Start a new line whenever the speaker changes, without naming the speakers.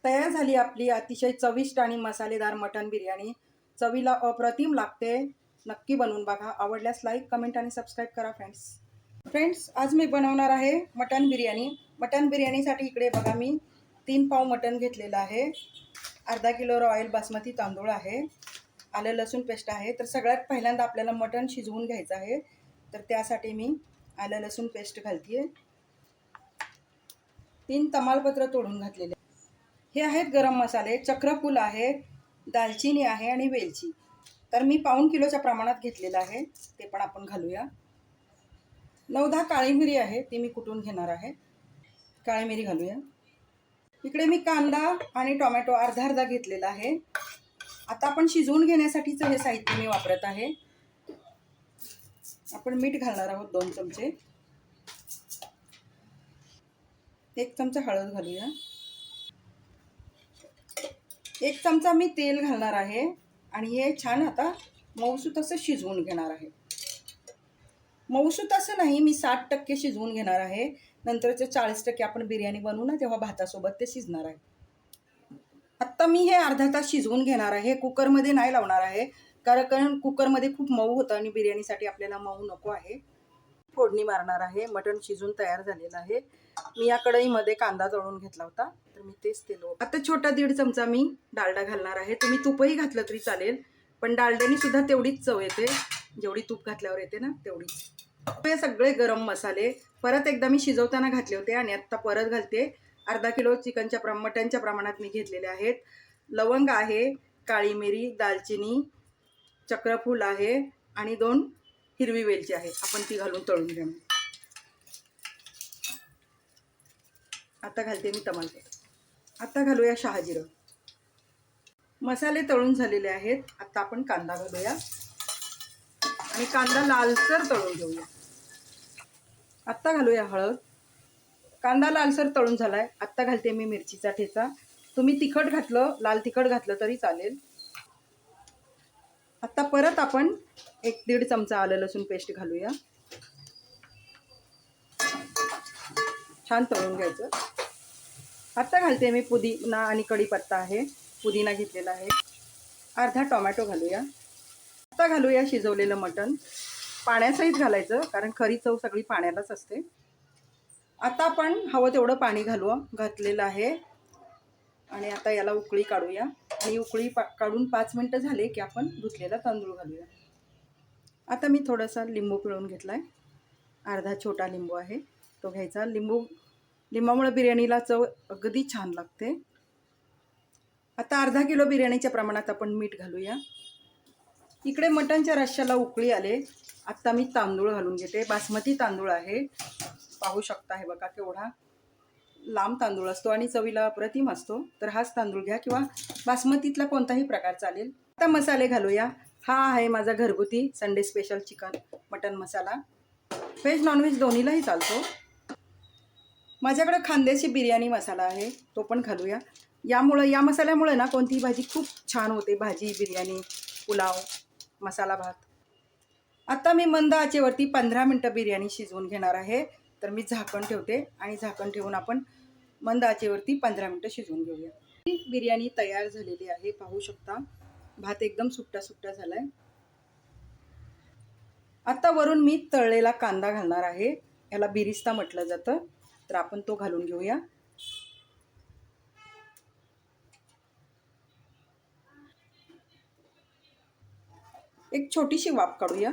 तयार झाली आपली अतिशय चविष्ट आणि मसालेदार मटण बिर्याणी. चवीला अप्रतिम लागते. नक्की बनवून बघा. आवडल्यास लाईक, कमेंट आणि सबस्क्राईब करा फ्रेंड्स. आज मी बनवणार आहे मटण बिर्याणी. मटण बिर्याणीसाठी इकडे बघा मी 3 पाव मटण घेतलेलं आहे. अर्धा किलो रॉयल बासमती तांदूळ आहे. आलं लसूण पेस्ट आहे. तर सगळ्यात पहिल्यांदा आपल्याला मटण शिजवून घ्यायचं आहे. तर त्यासाठी मी आलं लसूण पेस्ट घालते. 3 तमालपत्र तोडून घातलेले. हे आहेत गरम मसाले, चक्रफूल आहे, दालचिनी आहे आणि वेलची. तर मी पाऊण किलोच्या प्रमाणात घेतलेलं आहे. ते पण आपण घालूया. 9-10 काळी मिरी आहे, ती मी कुटून घेणार आहे. काळी मिरी घालूया. इकडे मी कांदा आणि टोमॅटो अर्धा अर्धा घेतलेला आहे. आता आपण शिजवून घेण्यासाठीचं हे साहित्य मी वापरत आहे. आपण मीठ घालणार आहोत 2 चमचे. 1 चमचा हळद घालूया. 1 चमचा मी तेल घालणार आहे आणि हे छान आता मऊसूत असं शिजवून घेणार आहे. मऊसूत असं नाही, मी 60% शिजवून घेणार आहे. नंतरचे 40% आपण बिर्याणी बनवू ना, तेव्हा भातासोबत ते शिजणार आहे. आत्ता मी हे अर्धा तास शिजवून घेणार आहे. कुकरमध्ये नाही लावणार आहे, कारण कुकरमध्ये खूप मऊ होतं आणि बिर्याणीसाठी आपल्याला मऊ नको आहे. फोडणी मारणार आहे. मटण शिजून तयार झालेलं आहे. मी या कढईमध्ये कांदा तळून घेतला होता, तर मी तेच तेल. आता छोटा 1.5 चमचा मी डालडा घालणार आहे. तुम्ही तूपही घातलं तरी चालेल, पण डालड्याने सुद्धा तेवढीच चव येते, जेवढी तूप घातल्यावर येते ना तेवढीच. हे सगळे गरम मसाले परत एकदा मी शिजवताना घातले होते आणि आत्ता परत घालते. अर्धा किलो मटणच्या प्रमाणात मी घेतलेले आहेत. लवंग आहे, काळी मिरी, दालचिनी, चक्रफूल आहे आणि 2 हिरवी वेलची आहे. आपण ती घालून तळून घेऊ. आता घालते मी तमालपत्र. आता घालूया शहाजिरं. मसाले तळून झालेले आहेत. आता आपण कांदा घालूया आणि कांदा लालसर तळून घेऊया. आता घालूया हळद. कांदा लालसर तळून झालाय. आता घालते मी मिरचीचा ठेचा. तुम्ही तिखट घातलं, लाल तिखट घातलं तरी चालेल. आता परत आपण 1-1.5 चमचा आलं लसूण पेस्ट घालूया. छान तळून घ्यायचं. आता घालते मी पुदिना आणि कढीपत्ता आहे. पुदिना घेतलेला आहे. अर्धा टोमॅटो घालूया. आता घालूया शिजवलेलं मटण. पाण्यासहित घालायचं, कारण खरी चव सगळी पाण्यालाच असते. आता आपण हवं तेवढं पाणी घातलेलं आहे आणि आता याला उकळी काढूया. आणि उकळी काढून 5 मिनटं झाले की आपण धुतलेला तांदूळ घालूया. आता मी थोडासा लिंबू पिळून घेतला आहे. अर्धा छोटा लिंबू आहे, तो घ्यायचा. लिंबामुळे बिर्याणीला चव अगदी छान लागते. आता अर्धा किलो बिर्याणीच्या प्रमाणात आपण मीठ घालूया. इकडे मटणच्या रश्श्याला उकळी आले. आत्ता मी तांदूळ घालून घेते. बासमती तांदूळ आहे, पाहू शकता. हे बघा केवढा लांब तांदूळ असतो आणि चवीला अप्रतिम असतो. तर हाच तांदूळ घ्या किंवा बासमतीतला कोणताही प्रकार चालेल. आता मसाले घालूया. हा आहे माझा घरगुती संडे स्पेशल चिकन मटन मसाला. व्हेज नॉनव्हेज दोन्हीलाही चालतो. माझ्याकडे खानदेशी बिर्याणी मसाला आहे, तो पण घालूया. या मसाल्यामुळे ना कोणतीही भाजी खूप छान होते. भाजी, बिर्याणी, पुलाव, मसाला भात. आता मी मंद आचेवरती 15 मिनटं बिर्याणी शिजवून घेणार आहे. तर मी झाकण ठेवते आणि झाकण ठेवून आपण मंद आचेवरती 15 मिनटं शिजवून घेऊया. बिर्याणी तयार झालेली आहे, पाहू शकता. भात एकदम सुट्टा सुट्टा झाला आहे. आता वरून मी तळलेला कांदा घालणार आहे. याला बिरिस्ता म्हटलं जातं, तर आपण तो घालून घेऊया. एक छोटीशी वाफ काढूया.